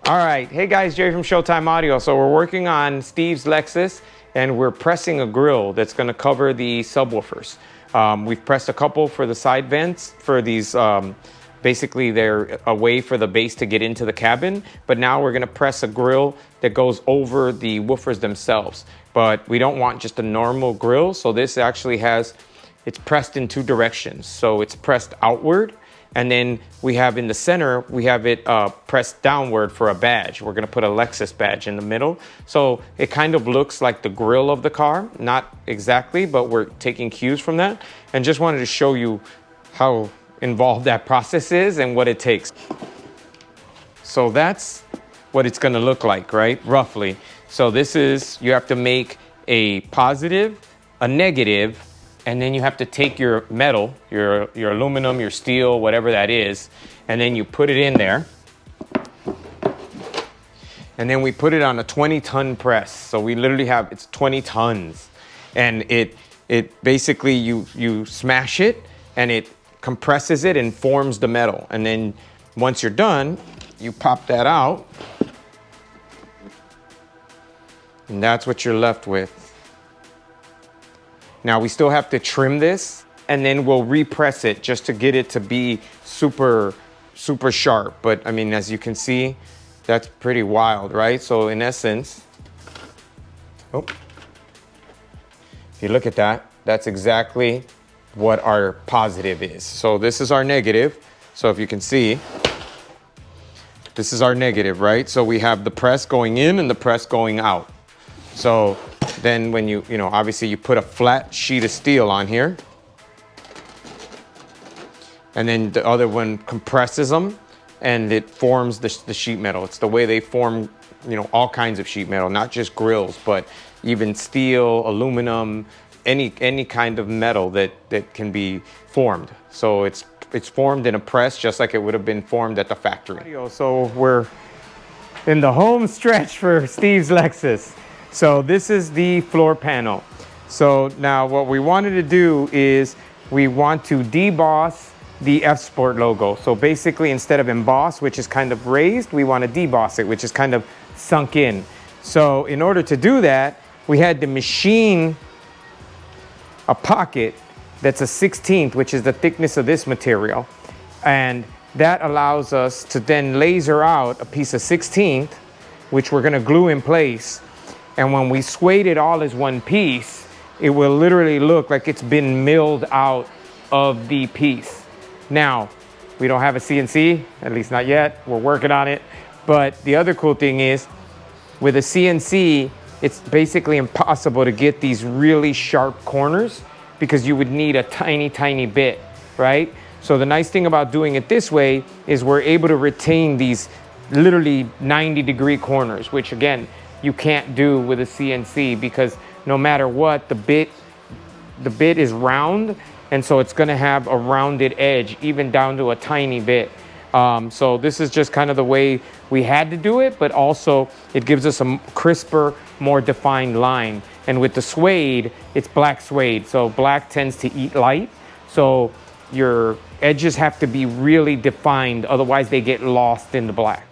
All right, hey guys, Jerry from Showtime Audio. So we're working on Steve's Lexus and we're pressing a grill that's gonna cover the subwoofers. We've pressed a couple for the side vents for these, basically they're a way for the bass to get into the cabin, but now we're gonna press a grill that goes over the woofers themselves. But we don't want just a normal grill, so this actually it's pressed in two directions. So it's pressed outward, and then we have in the center, we have it pressed downward for a badge. We're gonna put a Lexus badge in the middle. So it kind of looks like the grill of the car, not exactly, but we're taking cues from that. And just wanted to show you how involved that process is and what it takes. So that's what it's gonna look like, right? Roughly. So this is, you have to make a positive, a negative, and then you have to take your metal, your aluminum, your steel, whatever that is, and then you put it in there. And then we put it on a 20-ton press. So we literally have, it's 20 tons. And it basically, you smash it and it compresses it and forms the metal. And then once you're done, you pop that out. And that's what you're left with. Now we still have to trim this and then we'll repress it just to get it to be super, super sharp. But I mean, as you can see, that's pretty wild, right? So in essence, if you look at that, that's exactly what our positive is. So this is our negative. So if you can see, this is our negative, right? So we have the press going in and the press going out. So then when you obviously you put a flat sheet of steel on here, and then the other one compresses them and it forms the sheet metal. It's the way they form, all kinds of sheet metal, not just grills, but even steel, aluminum, any kind of metal that can be formed. So it's formed in a press just like it would have been formed at the factory. So we're in the home stretch for Steve's Lexus. So this is the floor panel. So now what we wanted to do is we want to deboss the F-Sport logo. So basically instead of emboss, which is kind of raised, we want to deboss it, which is kind of sunk in. So in order to do that, we had to machine a pocket that's a 1/16, which is the thickness of this material. And that allows us to then laser out a piece of 1/16, which we're gonna glue in place. And when we suede it all as one piece, it will literally look like it's been milled out of the piece. Now, we don't have a CNC, at least not yet. We're working on it. But the other cool thing is, with a CNC, it's basically impossible to get these really sharp corners because you would need a tiny, tiny bit, right? So the nice thing about doing it this way is we're able to retain these literally 90-degree corners, which again, you can't do with a CNC because no matter what, the bit is round, and so it's gonna have a rounded edge, even down to a tiny bit. So this is just kind of the way we had to do it, but also it gives us a crisper, more defined line. And with the suede, it's black suede, so black tends to eat light. So your edges have to be really defined, otherwise they get lost in the black.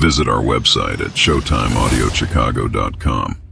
Visit our website at showtimeaudiochicago.com.